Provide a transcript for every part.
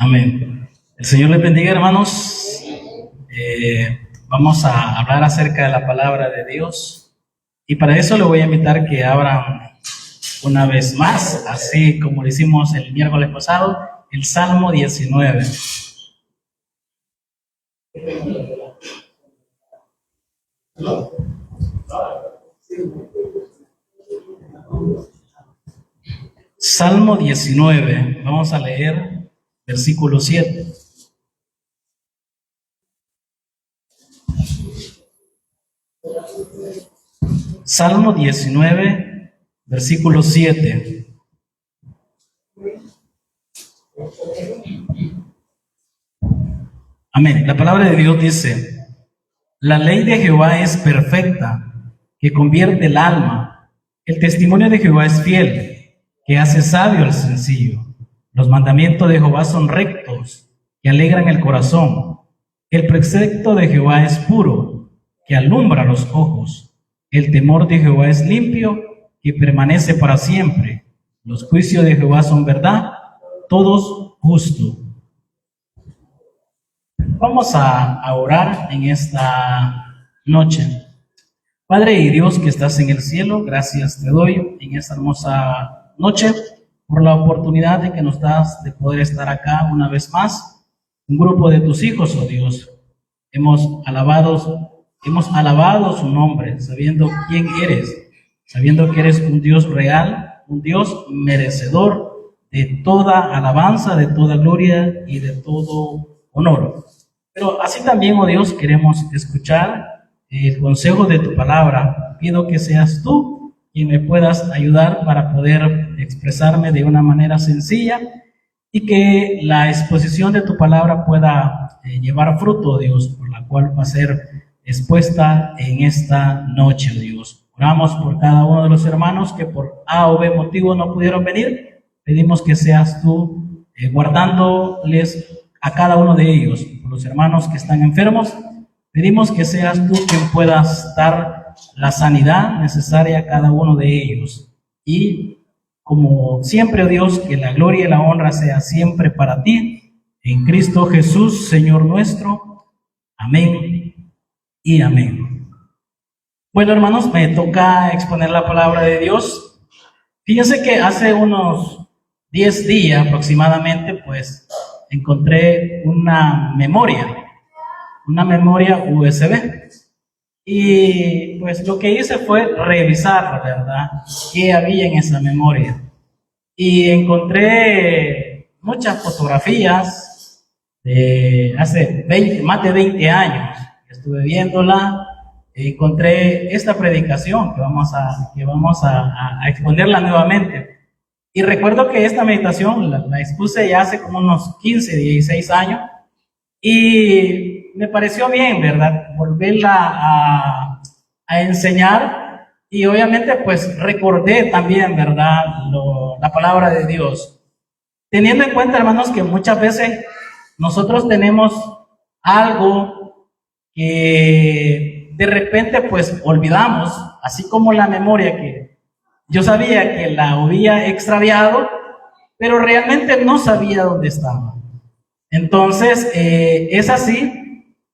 Amén. El Señor les bendiga, hermanos. Vamos a hablar acerca de la palabra de Dios. Y para eso le voy a invitar que abran una vez más, así como lo hicimos el miércoles pasado, el Salmo 19. Salmo 19, vamos a leer versículo 7. Salmo 19, versículo 7. Amén. La palabra de Dios dice: la ley de Jehová es perfecta, que convierte el alma. El testimonio de Jehová es fiel, que hace sabio al sencillo. Los mandamientos de Jehová son rectos, que alegran el corazón. El precepto de Jehová es puro, que alumbra los ojos. El temor de Jehová es limpio, que permanece para siempre. Los juicios de Jehová son verdad, todos justos. Vamos a orar en esta noche. Padre y Dios que estás en el cielo, gracias te doy en esta hermosa noche por la oportunidad de que nos das de poder estar acá una vez más, un grupo de tus hijos, oh Dios. Hemos alabado su nombre, sabiendo quién eres, sabiendo que eres un Dios real, un Dios merecedor de toda alabanza, de toda gloria y de todo honor. Pero así también, oh Dios, queremos escuchar el consejo de tu palabra. Pido que seas tú quien me puedas ayudar para poder expresarme de una manera sencilla y que la exposición de tu palabra pueda llevar fruto, Dios, por la cual va a ser expuesta en esta noche, Dios. Oramos por cada uno de los hermanos que por A o B motivo no pudieron venir. Pedimos que seas tú guardándoles a cada uno de ellos. Por los hermanos que están enfermos, pedimos que seas tú quien puedas dar la sanidad necesaria a cada uno de ellos. Y como siempre, oh Dios, que la gloria y la honra sea siempre para ti, en Cristo Jesús, Señor nuestro. Amén y amén. Bueno, hermanos, me toca exponer la palabra de Dios. Fíjense que hace unos 10 días aproximadamente, pues, encontré una memoria USB. Y pues lo que hice fue revisar, ¿verdad?, qué había en esa memoria. Y encontré muchas fotografías de hace más de 20 años. Estuve viéndola, encontré esta predicación que vamos a exponerla nuevamente. Y recuerdo que esta meditación la expuse ya hace como unos 15, 16 años. Y me pareció bien, ¿verdad?, volverla a enseñar. Y obviamente pues recordé también, ¿verdad?, la palabra de Dios. Teniendo en cuenta, hermanos, que muchas veces nosotros tenemos algo que de repente pues olvidamos, así como la memoria que yo sabía que la había extraviado, pero realmente no sabía dónde estaba. Entonces, es así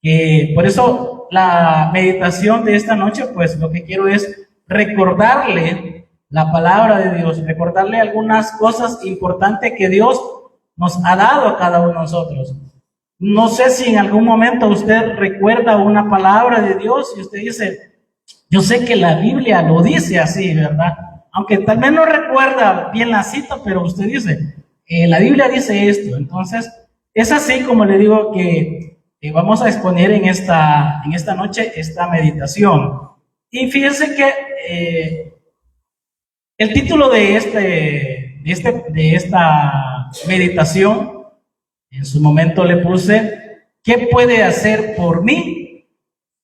que por eso la meditación de esta noche, pues lo que quiero es recordarle la palabra de Dios, recordarle algunas cosas importantes que Dios nos ha dado a cada uno de nosotros. No sé si en algún momento usted recuerda una palabra de Dios y usted dice: yo sé que la Biblia lo dice así, ¿verdad? Aunque tal vez no recuerda bien la cita, pero usted dice, la Biblia dice esto. Entonces, es así como le digo que vamos a exponer en esta noche esta meditación. Y fíjense que el título de esta meditación, en su momento le puse: ¿qué puede hacer por mí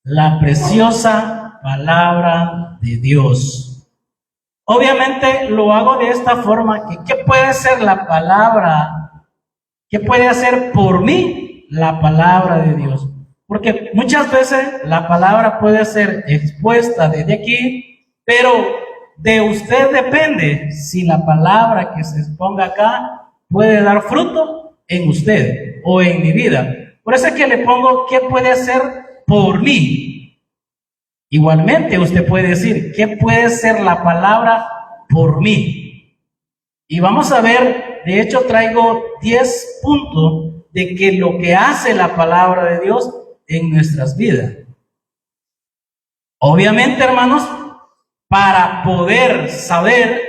la preciosa palabra de Dios? Obviamente lo hago de esta forma, que ¿qué puede hacer la palabra? ¿Qué puede hacer por mí la palabra de Dios? Porque muchas veces la palabra puede ser expuesta desde aquí, pero de usted depende si la palabra que se exponga acá puede dar fruto en usted o en mi vida. Por eso es que le pongo, ¿qué puede hacer por mí? Igualmente usted puede decir, ¿qué puede ser la palabra por mí? Y vamos a ver, de hecho traigo 10 puntos de que lo que hace la palabra de Dios en nuestras vidas. Obviamente, hermanos, para poder saber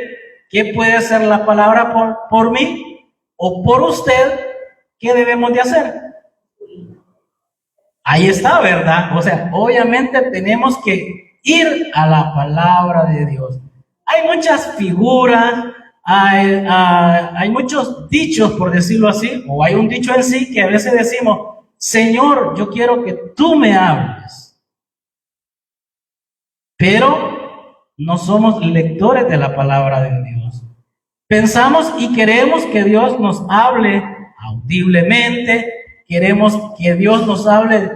qué puede hacer la palabra por mí o por usted, ¿qué debemos de hacer? Ahí está, ¿verdad? O sea, obviamente tenemos que ir a la palabra de Dios. Hay muchas figuras, hay muchos dichos, por decirlo así, o hay un dicho en sí que a veces decimos, Señor, yo quiero que tú me hables. Pero no somos lectores de la palabra de Dios. Pensamos y queremos que Dios nos hable audiblemente, queremos que Dios nos hable,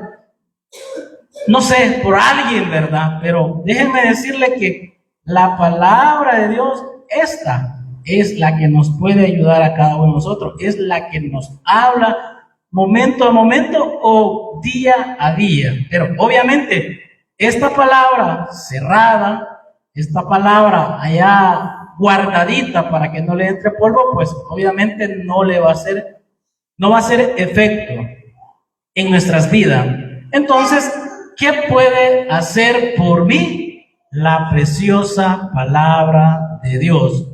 no sé, por alguien, ¿verdad? Pero déjenme decirle que la palabra de Dios, esta es la que nos puede ayudar a cada uno de nosotros, es la que nos habla momento a momento o día a día. Pero obviamente, esta palabra cerrada, esta palabra allá guardadita para que no le entre polvo, pues obviamente no va a hacer efecto en nuestras vidas. Entonces, ¿qué puede hacer por mí la preciosa palabra de Dios?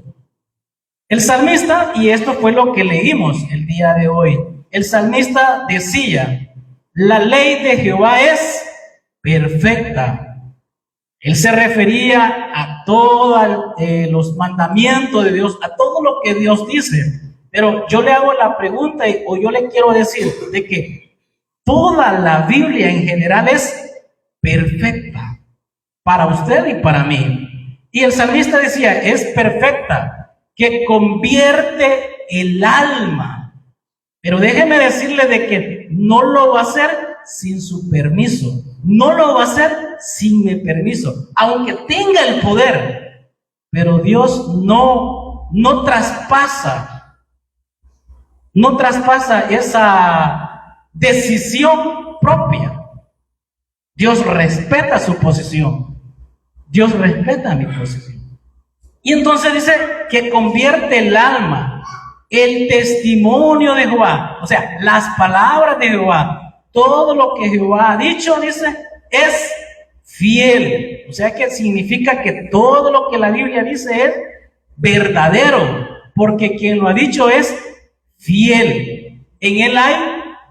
El salmista, y esto fue lo que leímos el día de hoy, el salmista decía, la ley de Jehová es perfecta. Él se refería a todos los mandamientos de Dios, a todo lo que Dios dice. Pero yo le hago la pregunta, o yo le quiero decir, de que toda la Biblia en general es perfecta para usted y para mí. Y el salmista decía, es perfecta, que convierte el alma. Pero déjeme decirle de que no lo va a hacer sin su permiso. No lo va a hacer sin mi permiso, aunque tenga el poder. Pero Dios no traspasa esa decisión propia. Dios respeta su posición. Dios respeta mi posición. Y entonces dice que convierte el alma, el testimonio de Jehová, o sea, las palabras de Jehová. Todo lo que Jehová ha dicho, dice, es fiel. O sea que significa que todo lo que la Biblia dice es verdadero, porque quien lo ha dicho es fiel. En él hay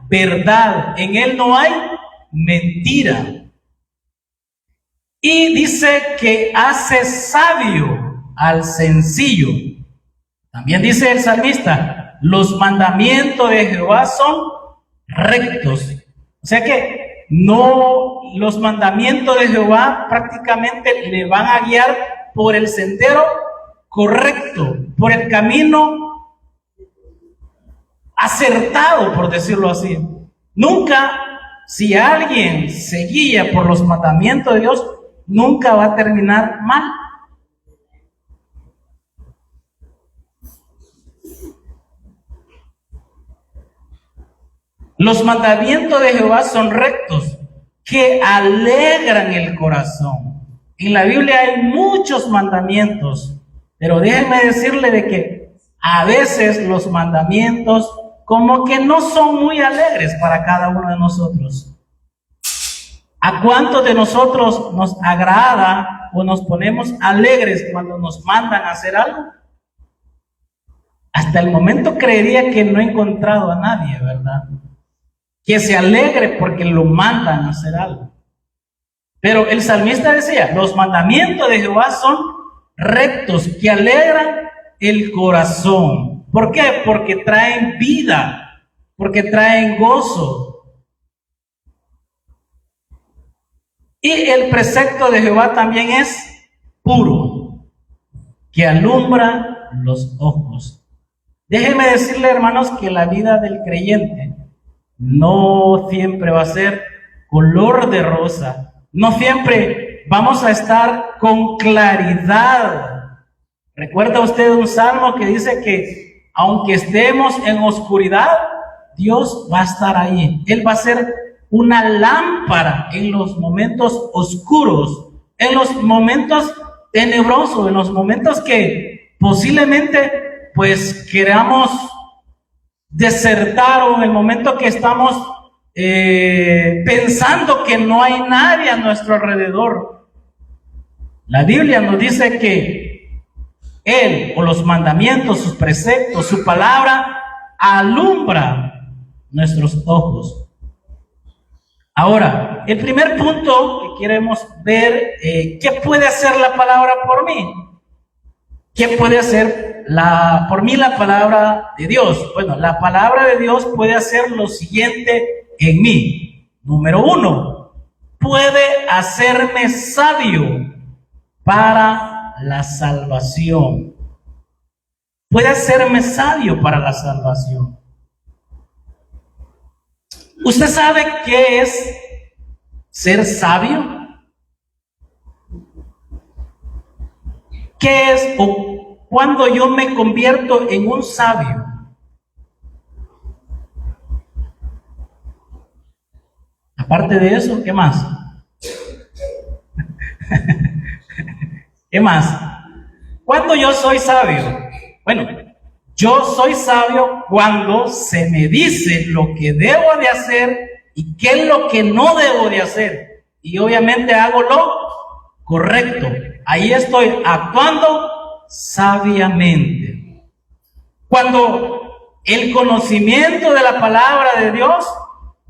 verdad, en él no hay mentira. Y dice que hace sabio al sencillo. También dice el salmista, los mandamientos de Jehová son rectos. O sea que los mandamientos de Jehová prácticamente le van a guiar por el sendero correcto, por el camino acertado, por decirlo así. Nunca, si alguien se guía por los mandamientos de Dios, nunca va a terminar mal. Los mandamientos de Jehová son rectos, que alegran el corazón. En la Biblia hay muchos mandamientos, pero déjenme decirle de que a veces los mandamientos como que no son muy alegres para cada uno de nosotros. ¿A cuántos de nosotros nos agrada o nos ponemos alegres cuando nos mandan a hacer algo? Hasta el momento creería que no he encontrado a nadie, ¿verdad?, que se alegre porque lo mandan a hacer algo. Pero el salmista decía, los mandamientos de Jehová son rectos, que alegran el corazón. ¿Por qué? Porque traen vida, porque traen gozo. Y el precepto de Jehová también es puro, que alumbra los ojos. Déjenme decirle, hermanos, que la vida del creyente no siempre va a ser color de rosa. No siempre vamos a estar con claridad. ¿Recuerda usted un salmo que dice que aunque estemos en oscuridad, Dios va a estar ahí. Él va a ser una lámpara en los momentos oscuros, en los momentos tenebrosos, en los momentos que posiblemente pues queramos desertar, o en el momento que estamos pensando que no hay nadie a nuestro alrededor. La Biblia nos dice que Él, o los mandamientos, sus preceptos, su palabra, alumbra nuestros ojos. Ahora, el primer punto que queremos ver, ¿qué puede hacer la palabra por mí? ¿Qué puede hacer por mí la palabra de Dios? Bueno, la palabra de Dios puede hacer lo siguiente en mí. Número 1, puede hacerme sabio para la salvación. Puede hacerme sabio para la salvación. ¿Usted sabe qué es ser sabio? ¿Qué es o cuando yo me convierto en un sabio? Aparte de eso, ¿qué más? ¿Qué más? ¿Cuándo yo soy sabio? Bueno, yo soy sabio cuando se me dice lo que debo de hacer y qué es lo que no debo de hacer. Y obviamente hago lo correcto. Ahí estoy actuando sabiamente. Cuando el conocimiento de la palabra de Dios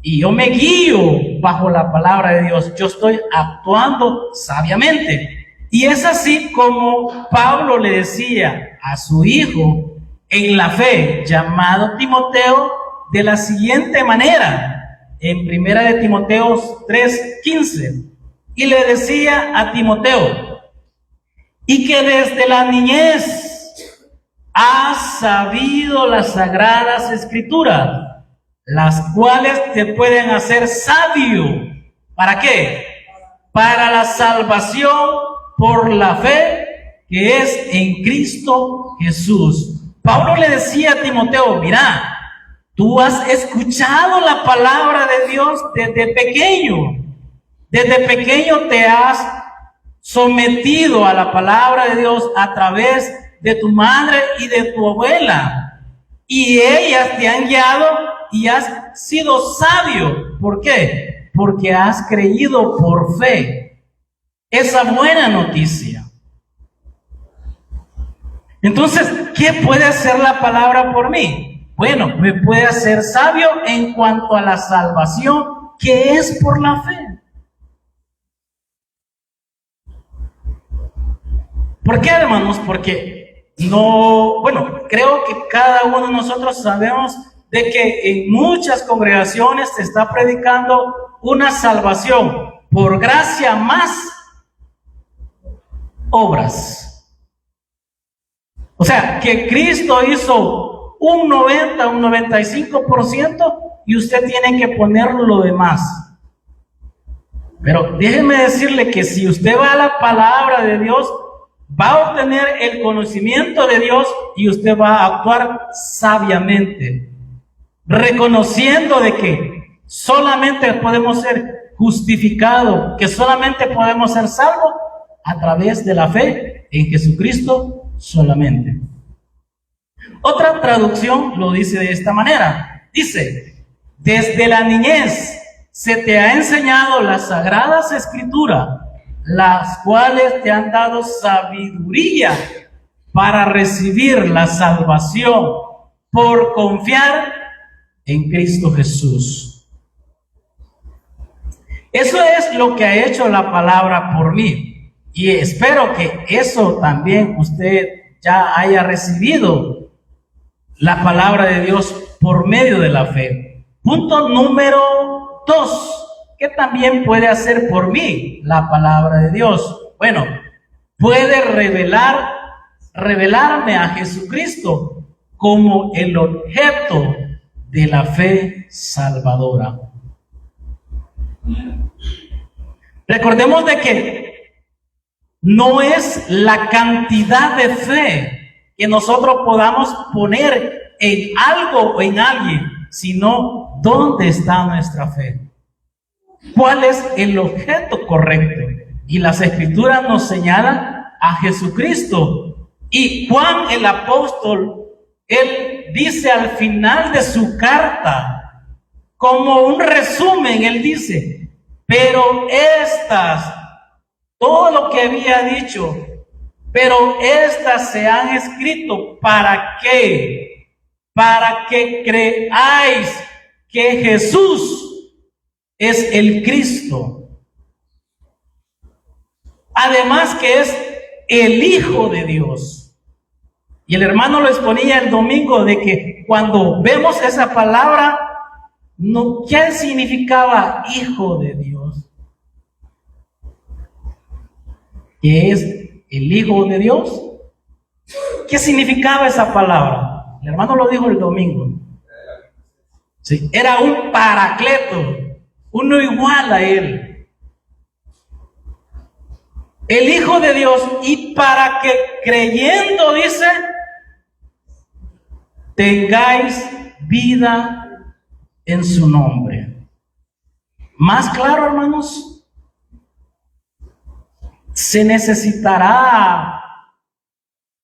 y yo me guío bajo la palabra de Dios, yo estoy actuando sabiamente. Y es así como Pablo le decía a su hijo en la fe, llamado Timoteo, de la siguiente manera, en 1 Timoteo 3:15, y le decía a Timoteo, y que desde la niñez has sabido las sagradas escrituras, las cuales te pueden hacer sabio. ¿Para qué? Para la salvación por la fe que es en Cristo Jesús. Pablo le decía a Timoteo, mira, tú has escuchado la palabra de Dios desde pequeño. Desde pequeño te has sometido a la palabra de Dios a través de tu madre y de tu abuela. Y ellas te han guiado y has sido sabio. ¿Por qué? Porque has creído por fe esa buena noticia. Entonces, ¿qué puede hacer la palabra por mí? Bueno, me puede hacer sabio en cuanto a la salvación que es por la fe. ¿Por qué, hermanos? Porque creo que cada uno de nosotros sabemos de que en muchas congregaciones se está predicando una salvación por gracia más obras. O sea, que Cristo hizo un 90, un 95% y usted tiene que poner lo demás. Pero déjeme decirle que si usted va a la palabra de Dios, va a obtener el conocimiento de Dios y usted va a actuar sabiamente, reconociendo de que solamente podemos ser justificados, que solamente podemos ser salvos a través de la fe en Jesucristo solamente. Otra traducción lo dice de esta manera. Dice, desde la niñez se te ha enseñado las sagradas escrituras, las cuales te han dado sabiduría para recibir la salvación por confiar en Cristo Jesús. Eso es lo que ha hecho la palabra por mí. Y espero que eso también usted ya haya recibido la palabra de Dios por medio de la fe. Punto número 2. ¿Qué también puede hacer por mí la palabra de Dios? Bueno, puede revelarme a Jesucristo como el objeto de la fe salvadora. Recordemos de que no es la cantidad de fe que nosotros podamos poner en algo o en alguien, sino ¿dónde está nuestra fe? ¿Cuál es el objeto correcto? Y las Escrituras nos señalan a Jesucristo. Y Juan el apóstol, él dice al final de su carta, como un resumen, él dice, pero todo lo que había dicho, pero estas se han escrito, ¿para qué? Para que creáis que Jesús es el Cristo. Además que es el Hijo de Dios. Y el hermano lo exponía el domingo de que cuando vemos esa palabra, ¿qué significaba Hijo de Dios? ¿Qué es el Hijo de Dios? ¿Qué significaba esa palabra? El hermano lo dijo el domingo. Sí, era un paracleto, uno igual a él. El Hijo de Dios, y para que creyendo, dice, tengáis vida en su nombre. Más claro, hermanos, se necesitará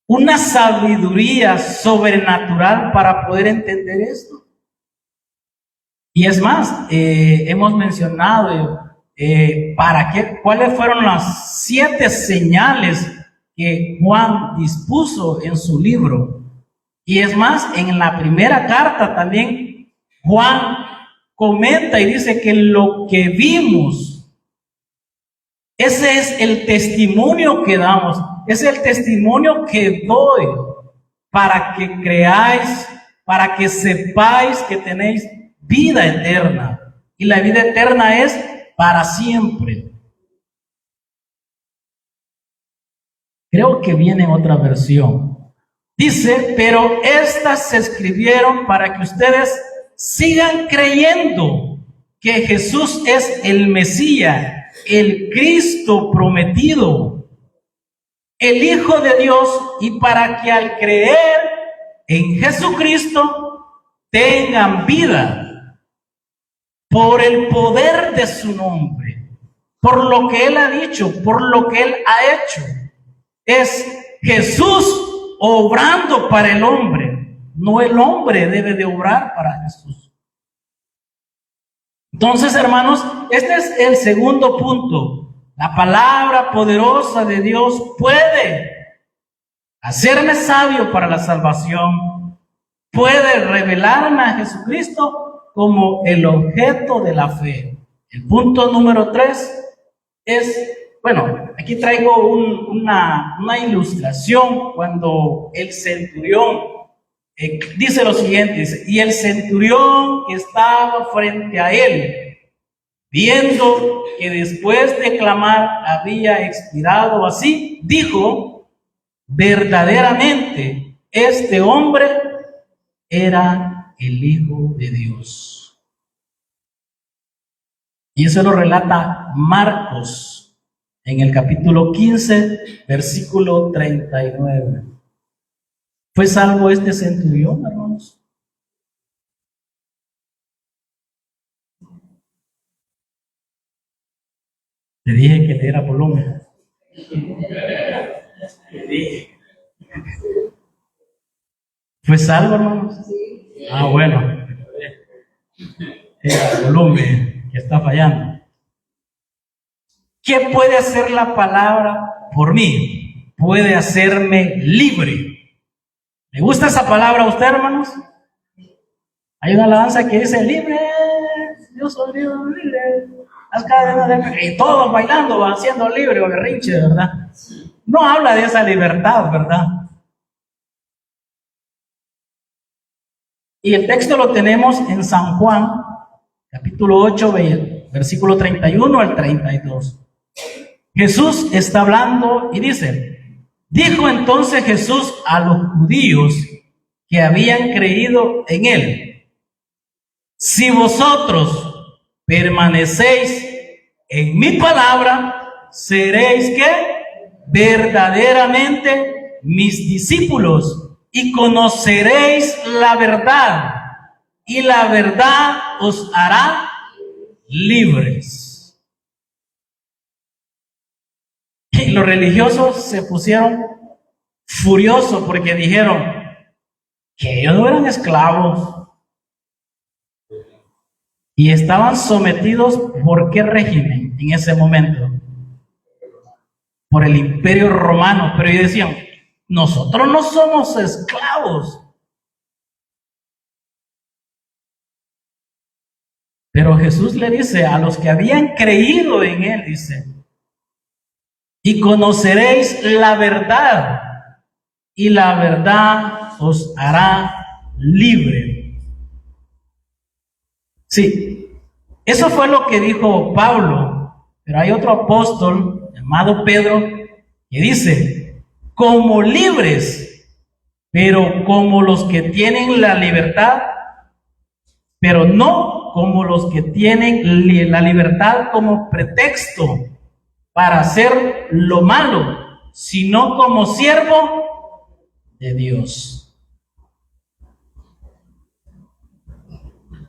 una sabiduría sobrenatural para poder entender esto. Y es más, hemos mencionado cuáles fueron las 7 señales que Juan dispuso en su libro. Y es más, en la primera carta también Juan comenta y dice que lo que vimos, ese es el testimonio que damos, es el testimonio que doy para que creáis, para que sepáis que tenéis vida eterna. Y la vida eterna es para siempre. Creo que viene otra versión. Dice, pero estas se escribieron para que ustedes sigan creyendo que Jesús es el Mesías, el Cristo prometido, el Hijo de Dios, y para que al creer en Jesucristo tengan vida por el poder de su nombre, por lo que Él ha dicho, por lo que Él ha hecho. Es Jesús obrando para el hombre, no el hombre debe de obrar para Jesús. Entonces, hermanos, este es el segundo punto. La palabra poderosa de Dios puede hacerme sabio para la salvación, puede revelarme a Jesucristo como el objeto de la fe. El punto número 3 es, bueno, aquí traigo una ilustración cuando el centurión dice lo siguiente, dice, y el centurión que estaba frente a él, viendo que después de clamar había expirado así, dijo, verdaderamente este hombre era el Hijo de Dios. Y eso lo relata Marcos en el capítulo 15, versículo 39. ¿Fue salvo este centurión, hermanos? Te dije que le era volumen. Te dije. ¿Fue salvo, hermanos? Ah, bueno. Era el volumen que está fallando. ¿Qué puede hacer la palabra por mí? Puede hacerme libre. ¿Le gusta esa palabra a usted, hermanos? Hay una alabanza que dice, libre, yo soy libre. Las cadenas de... Y todos bailando, haciendo libre o berrinche, ¿verdad? No habla de esa libertad, ¿verdad? Y el texto lo tenemos en San Juan, capítulo 8, versículo 31 al 32. Jesús está hablando y dice, dijo entonces Jesús a los judíos que habían creído en él, si vosotros permanecéis en mi palabra, seréis ¿qué? Verdaderamente mis discípulos y conoceréis la verdad, y la verdad os hará libres. Y los religiosos se pusieron furiosos porque dijeron que ellos no eran esclavos y estaban sometidos ¿por qué régimen en ese momento? Por el Imperio Romano. Pero ellos decían, nosotros no somos esclavos. Pero Jesús le dice a los que habían creído en él, dice, y conoceréis la verdad, y la verdad os hará libre. Sí, eso fue lo que dijo Pablo, pero hay otro apóstol llamado Pedro que dice, como libres, pero como los que tienen la libertad, pero no como los que tienen la libertad como pretexto para hacer lo malo, sino como siervo de Dios.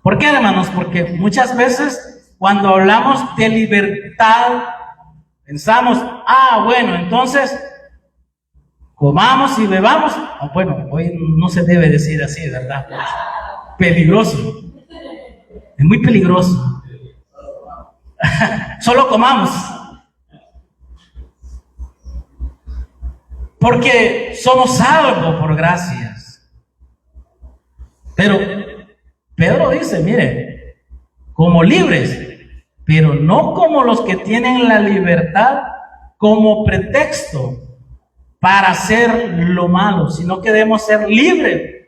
¿Por qué, hermanos? Porque muchas veces cuando hablamos de libertad, pensamos, bueno, entonces comamos y bebamos. Bueno, hoy no se debe decir así, ¿verdad? Peligroso. Es muy peligroso. Solo comamos. Porque somos salvos por gracias. Pero Pedro dice, mire, como libres, pero no como los que tienen la libertad como pretexto para hacer lo malo, sino que debemos ser libres.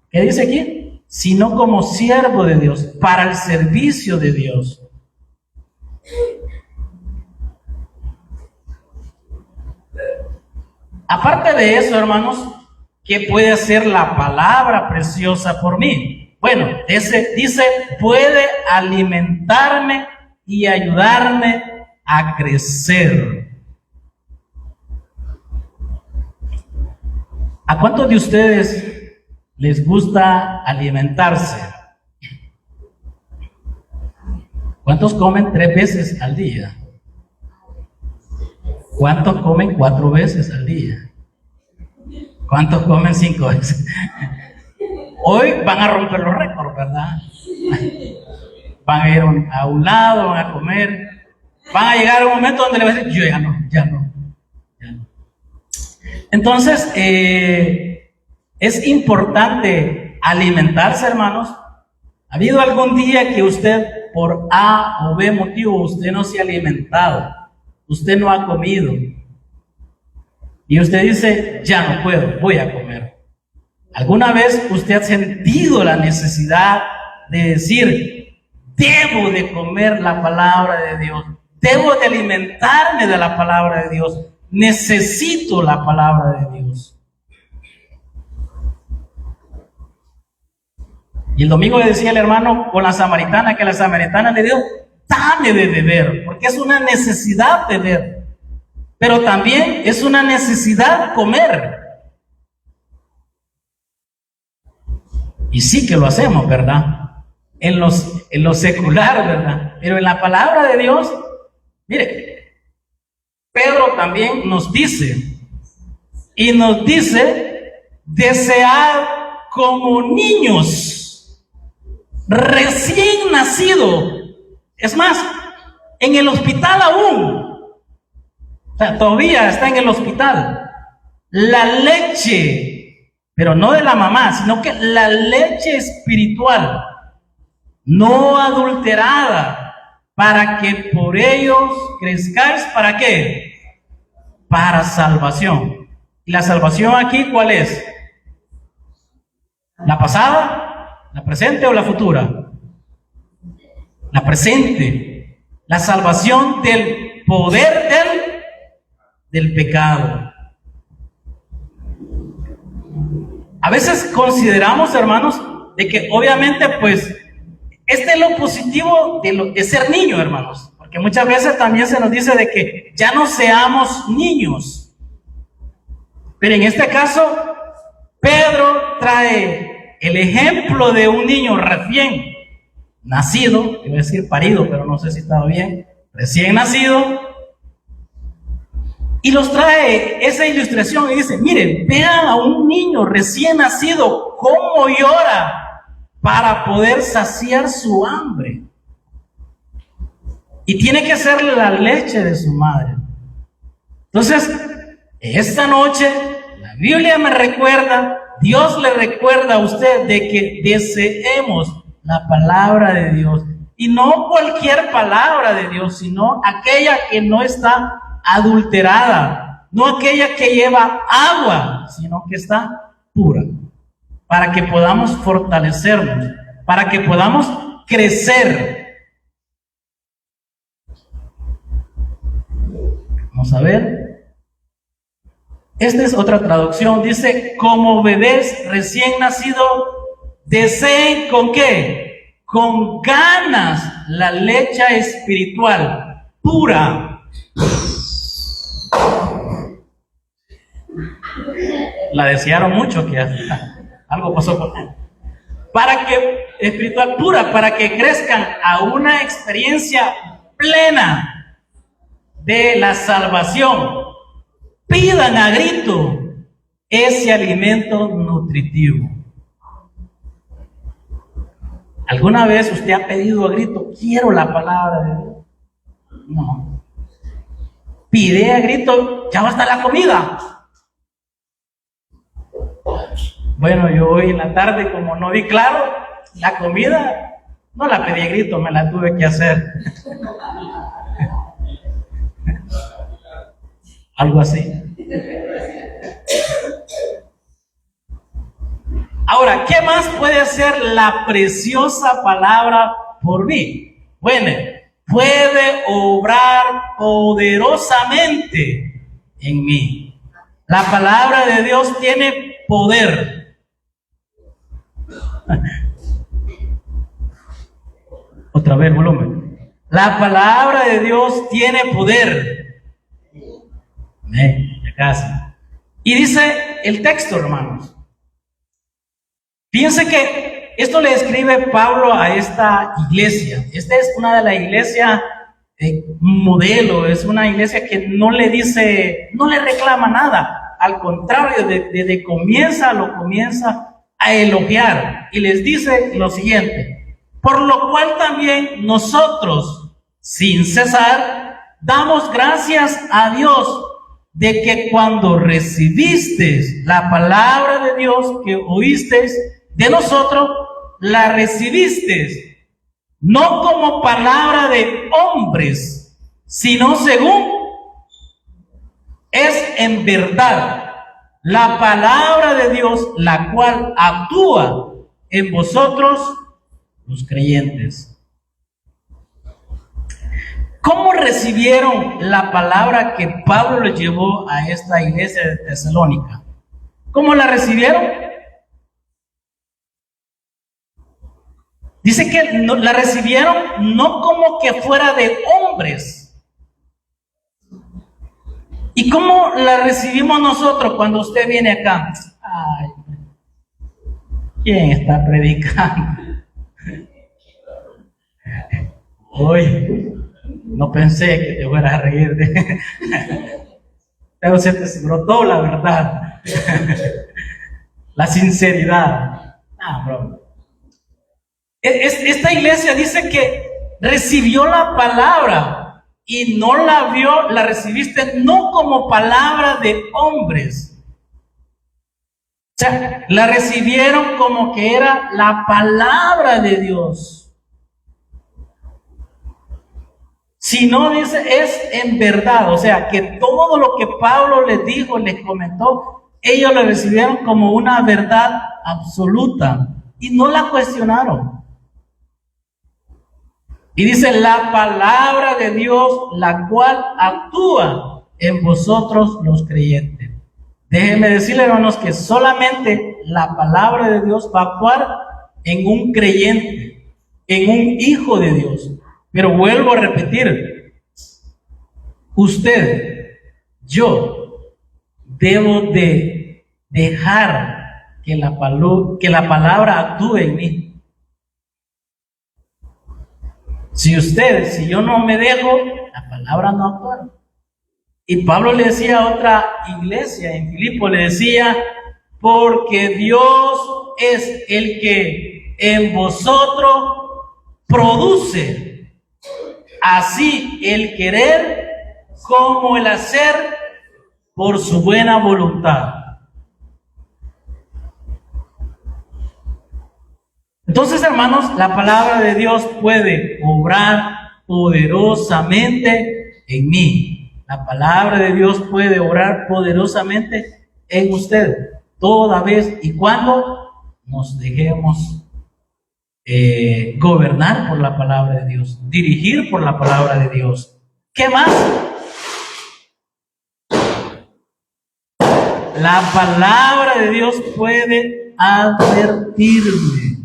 ¿Qué dice aquí? Sino como siervo de Dios, para el servicio de Dios. Aparte de eso, hermanos, ¿qué puede hacer la palabra preciosa por mí? Bueno, dice, puede alimentarme y ayudarme a crecer. ¿A cuántos de ustedes les gusta alimentarse? ¿Cuántos comen 3 veces al día? ¿Cuántos comen 4 veces al día? ¿Cuántos comen 5 veces? Hoy van a romper los récords, ¿verdad? Van a ir a un lado, van a comer. Van a llegar a un momento donde le van a decir, yo ya no. Entonces, es importante alimentarse, hermanos. ¿Ha habido algún día que usted, por A o B motivo, usted no se ha alimentado? Usted no ha comido. Y usted dice, ya no puedo, voy a comer. ¿Alguna vez usted ha sentido la necesidad de decir, debo de comer la palabra de Dios? Debo de alimentarme de la palabra de Dios. Necesito la palabra de Dios. Y el domingo le decía el hermano con la samaritana, que la samaritana le dijo, dame de beber, porque es una necesidad beber, pero también es una necesidad comer. Y sí que lo hacemos, ¿verdad? En lo secular, ¿verdad? Pero en la palabra de Dios, mire, Pedro también nos dice, desead como niños recién nacidos. Es más, en el hospital aún, o sea, todavía está en el hospital, la leche, pero no de la mamá, sino que la leche espiritual, no adulterada, para que por ellos crezcáis, ¿para qué? Para salvación. ¿Y la salvación aquí cuál es? ¿La pasada, la presente o la futura? La presente. La salvación del poder del pecado. A veces consideramos, hermanos, de que obviamente pues este es lo positivo de ser niño, hermanos, porque muchas veces también se nos dice de que ya no seamos niños. Pero en este caso, Pedro trae el ejemplo de un niño recién nacido, iba a decir parido, pero no sé si estaba bien, recién nacido, y los trae esa ilustración y dice, miren, vean a un niño recién nacido cómo llora para poder saciar su hambre. Y tiene que ser la leche de su madre. Entonces, esta noche, la Biblia me recuerda, Dios le recuerda a usted de que deseemos la palabra de Dios. Y no cualquier palabra de Dios, sino aquella que no está adulterada, no aquella que lleva agua, sino que está pura, para que podamos fortalecernos, para que podamos crecer. Vamos a ver. Esta es otra traducción. Dice, como bebés recién nacidos, deseen ¿con qué? Con ganas la leche espiritual pura. La desearon mucho, que algo pasó con él. Para que, espiritual pura, para que crezcan a una experiencia plena de la salvación. Pidan a grito ese alimento nutritivo. ¿Alguna vez usted ha pedido a grito, quiero la palabra de Dios? No. Pide a grito, ya va a estar la comida. Bueno, yo hoy en la tarde, como no vi claro, la comida no la pedí a grito, me la tuve que hacer. Algo así. Ahora, ¿qué más puede hacer la preciosa palabra por mí? Bueno, puede obrar poderosamente en mí. La palabra de Dios tiene poder. Otra vez, volumen. La palabra de Dios tiene poder. Ya casi. Y dice el texto, hermanos. Fíjense que esto le escribe Pablo a esta iglesia. Esta es una de las iglesias modelo, es una iglesia que no le dice, no le reclama nada. Al contrario, desde comienza a elogiar. Y les dice lo siguiente: por lo cual también nosotros, sin cesar, damos gracias a Dios de que cuando recibiste la palabra de Dios que oíste de nosotros, la recibiste no como palabra de hombres, sino según es en verdad la palabra de Dios, la cual actúa en vosotros los creyentes. ¿Cómo recibieron la palabra que Pablo les llevó a esta iglesia de Tesalónica? ¿Cómo la recibieron? Dice que la recibieron no como que fuera de hombres. ¿Y cómo la recibimos nosotros cuando usted viene acá? Ay, ¿quién está predicando? Hoy no pensé que te fueras a reír pero se te brotó la verdad. La sinceridad. Bro. Esta iglesia dice que recibió la palabra y no la vio, la recibiste no como palabra de hombres. O sea, la recibieron como que era la palabra de Dios. Si no, dice, es en verdad. O sea, que todo lo que Pablo les dijo, les comentó, ellos lo recibieron como una verdad absoluta y no la cuestionaron. Y dice, la palabra de Dios, la cual actúa en vosotros los creyentes. Déjenme decirles, hermanos, que solamente la palabra de Dios va a actuar en un creyente, en un hijo de Dios. Pero vuelvo a repetir, usted, yo, debo de dejar que la palabra actúe en mí. Si yo no me dejo, la palabra no actúa. Y Pablo le decía a otra iglesia en Filipo, le decía, porque Dios es el que en vosotros produce así el querer como el hacer por su buena voluntad. Entonces, hermanos, la palabra de Dios puede obrar poderosamente en mí. La palabra de Dios puede obrar poderosamente en usted, toda vez y cuando nos dejemos gobernar por la palabra de Dios, dirigir por la palabra de Dios. ¿Qué más? La palabra de Dios puede advertirme.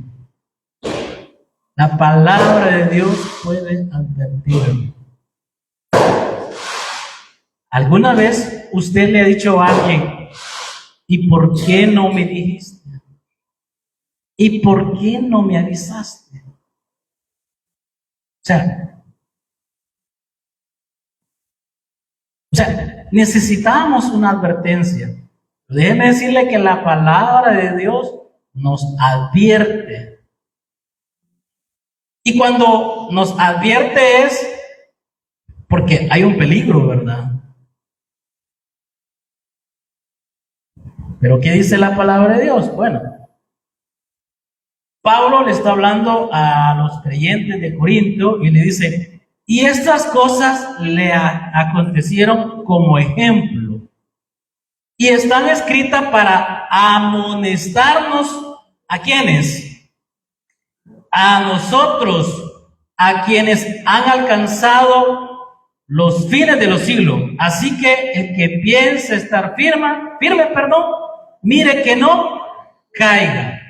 La palabra de Dios puede advertirme. ¿Alguna vez usted le ha dicho a alguien, ¿y por qué no me dijiste? ¿Y por qué no me avisaste? O sea, necesitamos una advertencia. Déjeme decirle que la palabra de Dios nos advierte. Y cuando nos advierte es porque hay un peligro, ¿verdad? ¿Pero qué dice la palabra de Dios? Bueno, Pablo le está hablando a los creyentes de Corinto y le dice, y estas cosas le acontecieron como ejemplo y están escritas para amonestarnos. ¿A quiénes? A nosotros, a quienes han alcanzado los fines de los siglos. Así que el que piense estar firme, mire que no caiga.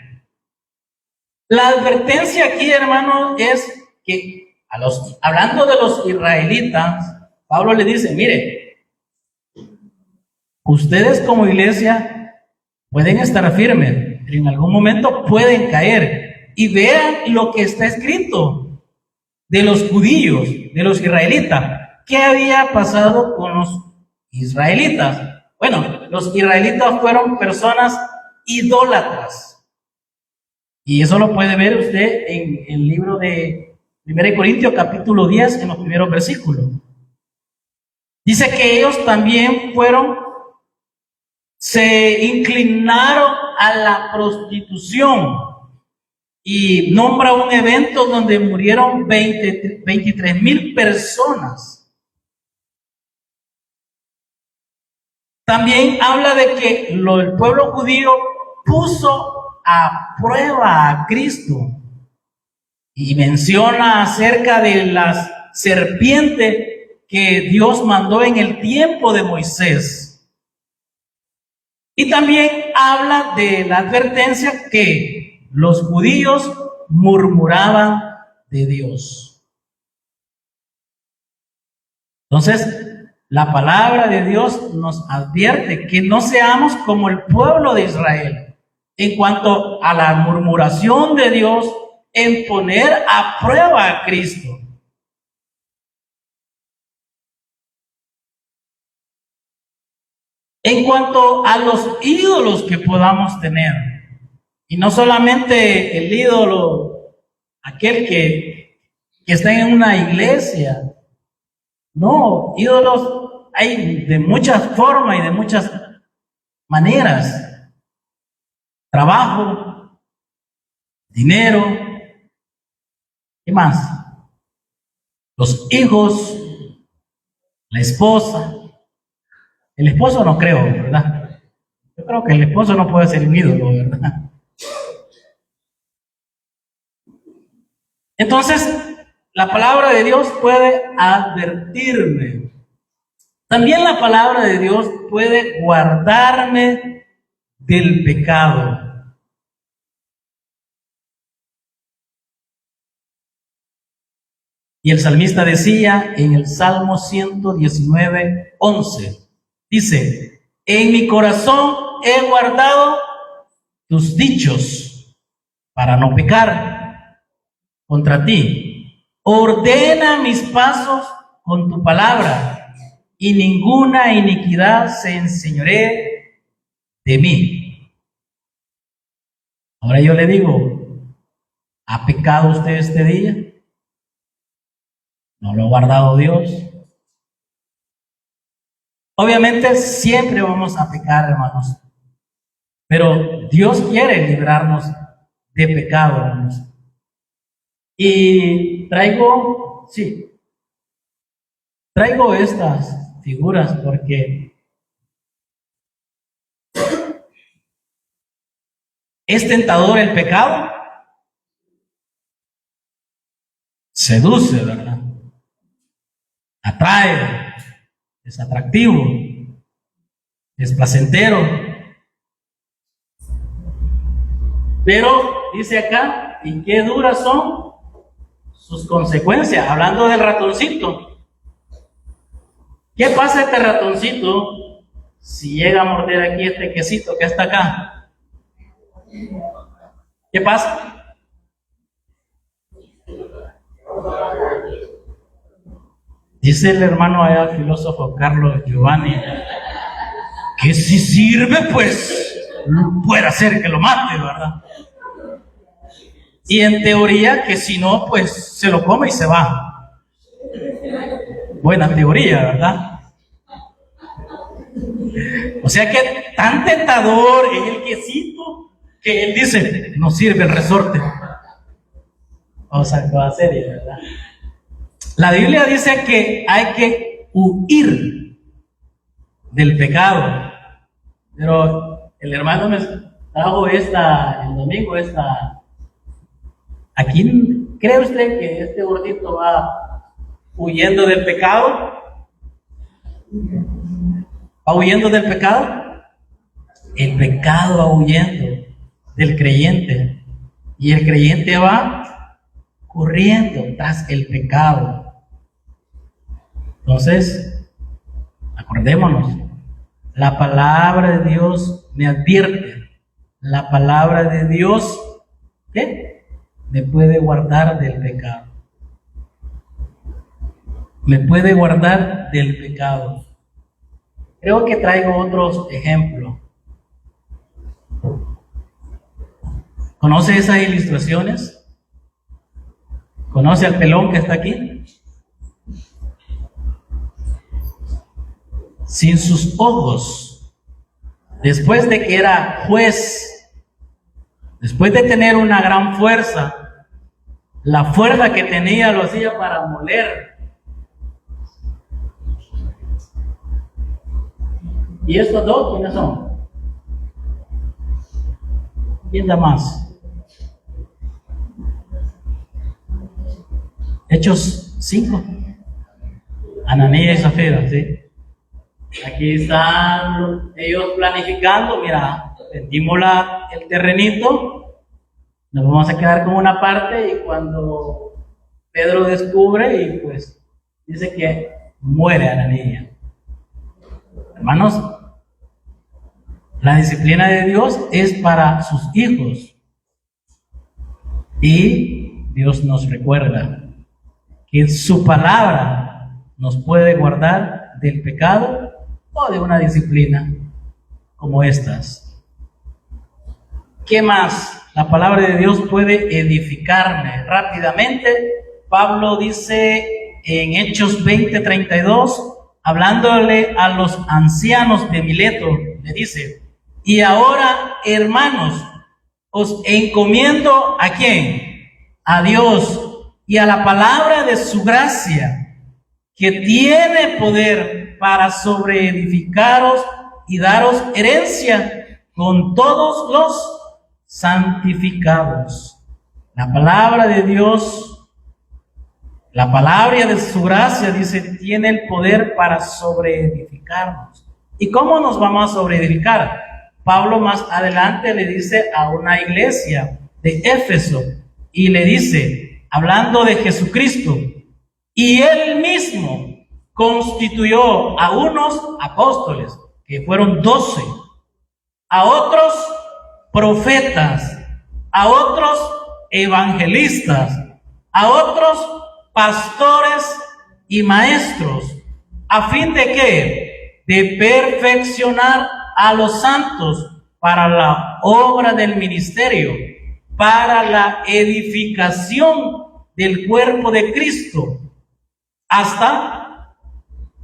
La advertencia aquí, hermano, es que hablando de los israelitas, Pablo le dice, mire, ustedes como iglesia pueden estar firmes, pero en algún momento pueden caer. Y vean lo que está escrito de los judíos, de los israelitas. ¿Qué había pasado con los israelitas? Bueno, los israelitas fueron personas idólatras. Y eso lo puede ver usted en el libro de 1 Corintios capítulo 10, en los primeros versículos. Dice que ellos también se inclinaron a la prostitución. Y nombra un evento donde murieron 23,000 personas. También habla de que el pueblo judío puso a prueba a Cristo. Y menciona acerca de las serpientes que Dios mandó en el tiempo de Moisés. Y también habla de la advertencia que los judíos murmuraban de Dios. Entonces, la palabra de Dios nos advierte que no seamos como el pueblo de Israel en cuanto a la murmuración de Dios en poner a prueba a Cristo. En cuanto a los ídolos que podamos tener, y no solamente el ídolo, aquel que está en una iglesia. No, ídolos hay de muchas formas y de muchas maneras. Trabajo, dinero, ¿qué más? Los hijos, la esposa. El esposo no creo, ¿verdad? Yo creo que el esposo no puede ser un ídolo, ¿verdad? Entonces, la palabra de Dios puede advertirme. También la palabra de Dios puede guardarme del pecado. Y el salmista decía en el Salmo 119:11, dice, en mi corazón he guardado tus dichos para no pecar contra ti. Ordena mis pasos con tu palabra, y ninguna iniquidad se enseñoree de mí. Ahora yo le digo, ¿ha pecado usted este día? ¿No lo ha guardado Dios? Obviamente siempre vamos a pecar, hermanos, pero Dios quiere librarnos de pecado, hermanos. Y traigo estas figuras porque es tentador el pecado, seduce, ¿verdad? Atrae, es atractivo, es placentero. Pero dice acá, ¿y qué duras son sus consecuencias? Hablando del ratoncito. ¿Qué pasa este ratoncito si llega a morder aquí este quesito que está acá? ¿Qué pasa? Dice el hermano allá, filósofo Carlos Giovanni, que si sirve, pues puede hacer que lo mate, ¿verdad? Y en teoría que si no, pues se lo come y se va. Buena teoría, ¿verdad? O sea que tan tentador es el quesito que él dice, no sirve el resorte. Vamos a actuar serio, ¿verdad? La Biblia dice que hay que huir del pecado. Pero el hermano me trajo el domingo ¿a quién cree usted que este gordito va huyendo del pecado? ¿Va huyendo del pecado? El pecado va huyendo del creyente. Y el creyente va corriendo tras el pecado. Entonces, acordémonos, la palabra de Dios me advierte. La palabra de Dios, ¿qué? Me puede guardar del pecado. Me puede guardar del pecado. Creo que traigo otros ejemplos. ¿Conoce esas ilustraciones? ¿Conoce al pelón que está aquí? Sin sus ojos, después de que era juez, después de tener una gran fuerza, la fuerza que tenía lo hacía para moler. ¿Y estos dos quiénes son? ¿Quién da más? Hechos 5. Ananías y Zafira, ¿sí? Aquí están ellos planificando, mira, vendimos el terrenito, nos vamos a quedar con una parte, y cuando Pedro descubre, y pues dice que muere Ananías. Hermanos, la disciplina de Dios es para sus hijos, y Dios nos recuerda que su palabra nos puede guardar del pecado o de una disciplina como estas. ¿Qué más? La palabra de Dios puede edificarme. Rápidamente, Pablo dice en Hechos 20:32, hablándole a los ancianos de Mileto, le dice: y ahora, hermanos, os encomiendo ¿a quién? A Dios y a la palabra de su gracia, que tiene poder para sobreedificaros y daros herencia con todos los santificados. La palabra de Dios, la palabra de su gracia, dice, tiene el poder para sobreedificarnos. ¿Y cómo nos vamos a sobreedificar? Pablo más adelante le dice a una iglesia de Éfeso, y le dice, hablando de Jesucristo, y él mismo constituyó a unos apóstoles, que fueron 12, a otros profetas, a otros evangelistas, a otros pastores y maestros, ¿a fin de qué? De perfeccionar a los santos para la obra del ministerio, para la edificación del cuerpo de Cristo, hasta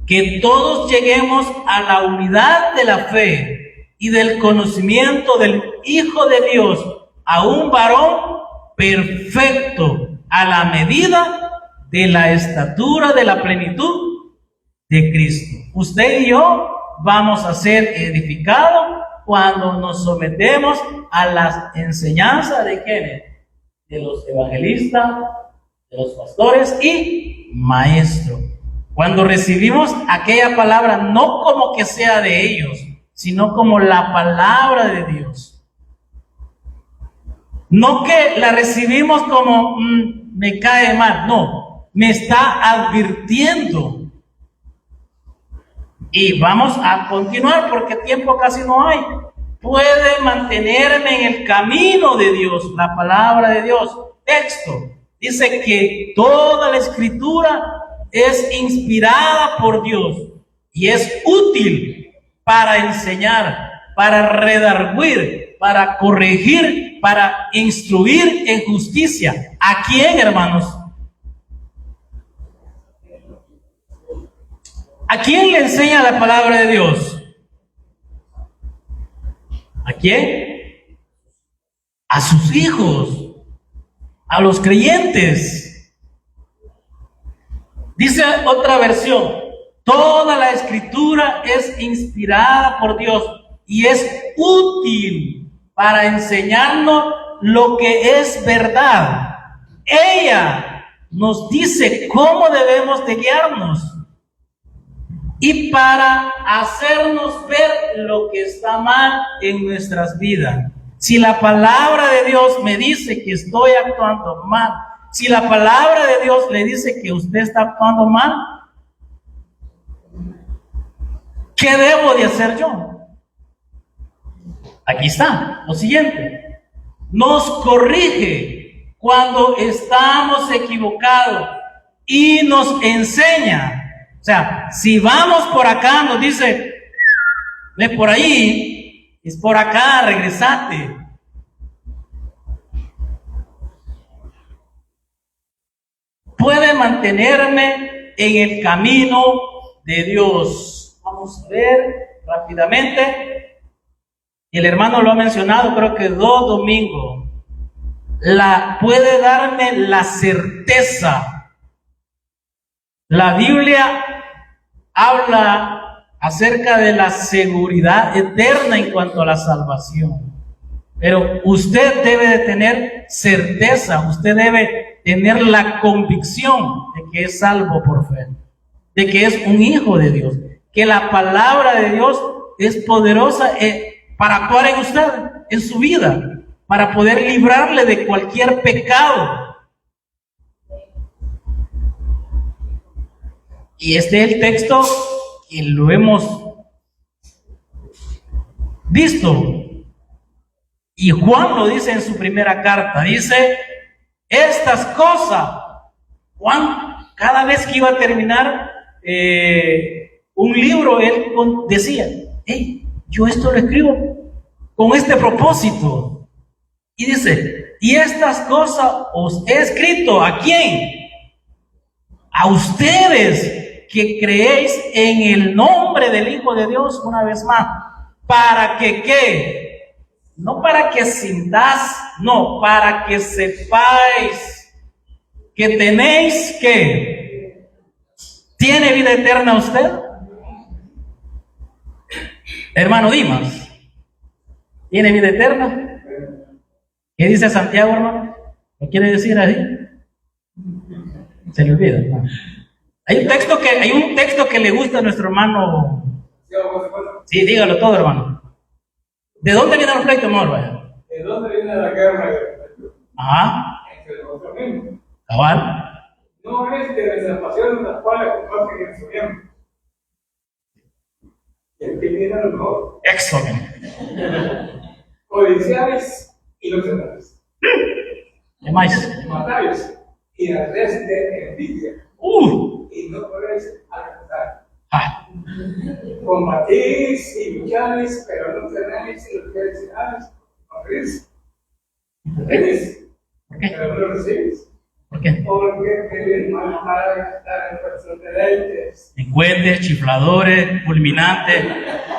que todos lleguemos a la unidad de la fe y del conocimiento del Hijo de Dios, a un varón perfecto, a la medida de la estatura de la plenitud de Cristo. Usted y yo vamos a ser edificados cuando nos sometemos a las enseñanzas de ¿quiénes? De los evangelistas, de los pastores y maestros. Cuando recibimos aquella palabra, no como que sea de ellos, sino como la palabra de Dios. No que la recibimos como me cae mal, no, me está advirtiendo. Y vamos a continuar porque tiempo casi no hay. Puede mantenerme en el camino de Dios, la palabra de Dios. Texto dice que toda la escritura es inspirada por Dios y es útil para enseñar, para redarguir, para corregir, para instruir en justicia. ¿A quién, hermanos? ¿A quién le enseña la palabra de Dios? ¿A quién? A sus hijos, a los creyentes. Dice otra versión, toda la escritura es inspirada por Dios y es útil para enseñarnos lo que es verdad. Ella nos dice cómo debemos de guiarnos y para hacernos ver lo que está mal en nuestras vidas. Si la palabra de Dios me dice que estoy actuando mal, si la palabra de Dios le dice que usted está actuando mal, ¿qué debo de hacer yo? Aquí está, lo siguiente. Nos corrige cuando estamos equivocados y nos enseña. O sea, si vamos por acá, nos dice, ve por ahí, es por acá, regresate. Puede mantenerme en el camino de Dios. Vamos a ver rápidamente. El hermano lo ha mencionado, creo que 2 domingos. Puede darme la certeza. La Biblia habla acerca de la seguridad eterna en cuanto a la salvación. Pero usted debe de tener certeza, usted debe tener la convicción de que es salvo por fe, de que es un hijo de Dios, que la palabra de Dios es poderosa para actuar en usted, en su vida, para poder librarle de cualquier pecado. Y este es el texto que lo hemos visto. Y Juan lo dice en su primera carta. Dice, estas cosas, Juan, cada vez que iba a terminar un libro, él decía, hey, yo esto lo escribo con este propósito. Y dice, y estas cosas os he escrito, ¿a quién? A ustedes que creéis en el nombre del Hijo de Dios, una vez más, para que ¿qué? No para que sintáis, no, para que sepáis que tenéis que ¿tiene vida eterna usted? Hermano Dimas, ¿tiene vida eterna? ¿Qué dice Santiago, hermano? ¿Qué quiere decir ahí? Se le olvida, ¿no? Hay un texto que le gusta a nuestro hermano. Sí, dígalo todo, hermano. ¿De dónde vienen los pleitos, amor? ¿De dónde viene la guerra? Ajá. Entre nosotros mismos. Cabal. No es que las pasiones las cuales comparten en su miembro. Y el que viene a lo mejor. Éxodo. codiciáis y no tenéis. ¿Qué más? Matáis y hacéis de envidia y no podéis alcanzar. Ah, Combatís y lucháis, pero no tenéis lo que deseáis. No queréis. Tenéis, ¿por qué? pero no recibís. ¿Por qué? Porque queréis mal para gastar en vuestros deleites. En cohetes, chifladores, fulminantes.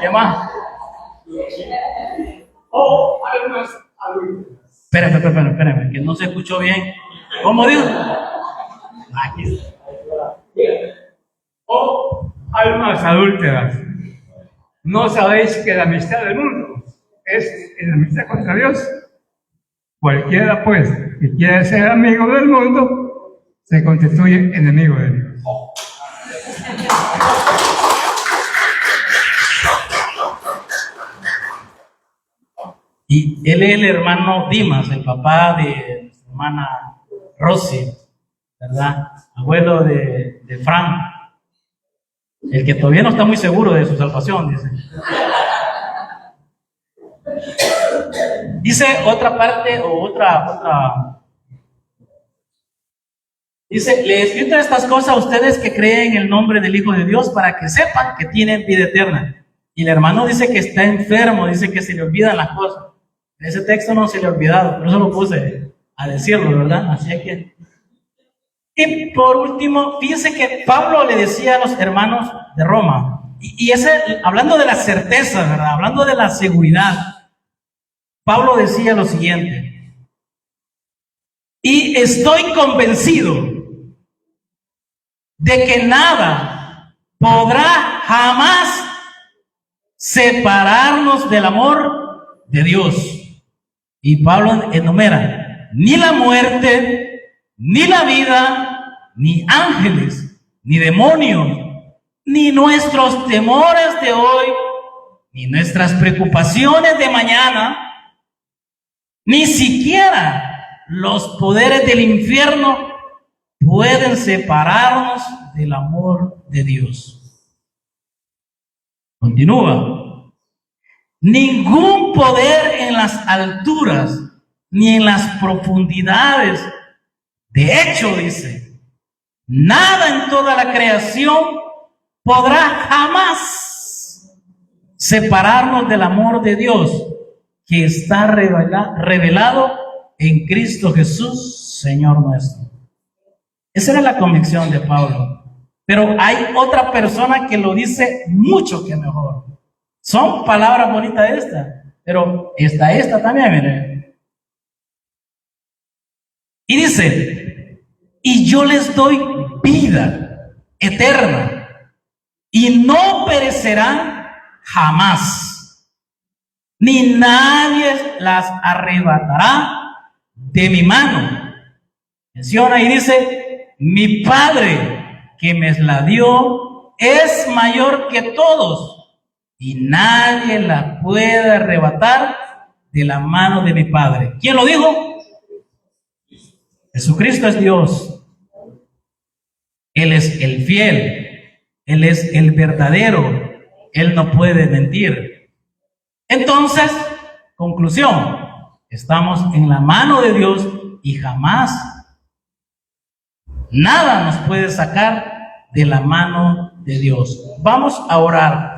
¿Qué más? O almas adúlteras. Espérame, que no se escuchó bien. ¿Cómo digo? Aquí. O almas adúlteras. ¿No sabéis que la amistad del mundo es enemistad contra Dios? Cualquiera, pues, que quiera ser amigo del mundo, se constituye enemigo de Dios. Y él es el hermano Dimas, el papá de nuestra hermana Rosy, ¿verdad? Abuelo de Fran. El que todavía no está muy seguro de su salvación, dice. Dice otra parte o otra. Dice, le he escrito estas cosas a ustedes que creen en el nombre del Hijo de Dios para que sepan que tienen vida eterna. Y el hermano dice que está enfermo, dice que se le olvidan las cosas. Ese texto no se le ha olvidado, por eso lo puse a decirlo, ¿verdad? Así es que. Y por último, fíjense que Pablo le decía a los hermanos de Roma, y ese, hablando de la certeza, ¿verdad? Hablando de la seguridad, Pablo decía lo siguiente: y estoy convencido de que nada podrá jamás separarnos del amor de Dios. Y Pablo enumera: ni la muerte, ni la vida, ni ángeles, ni demonios, ni nuestros temores de hoy, ni nuestras preocupaciones de mañana, ni siquiera los poderes del infierno pueden separarnos del amor de Dios. Continúa. Ningún poder en las alturas ni en las profundidades. De hecho, dice, nada en toda la creación podrá jamás separarnos del amor de Dios que está revelado en Cristo Jesús, Señor nuestro. Esa era la convicción de Pablo. Pero hay otra persona que lo dice mucho que mejor. Son palabras bonitas estas, pero esta también, miren. Y dice: y yo les doy vida eterna, y no perecerán jamás, ni nadie las arrebatará de mi mano. Menciona y dice: mi Padre que me la dio es mayor que todos, y nadie la puede arrebatar de la mano de mi Padre. ¿Quién lo dijo? Jesucristo es Dios. Él es el fiel. Él es el verdadero. Él no puede mentir. Entonces, conclusión, estamos en la mano de Dios y jamás nada nos puede sacar de la mano de Dios. Vamos a orar.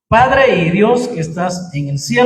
Padre y Dios que estás en el cielo,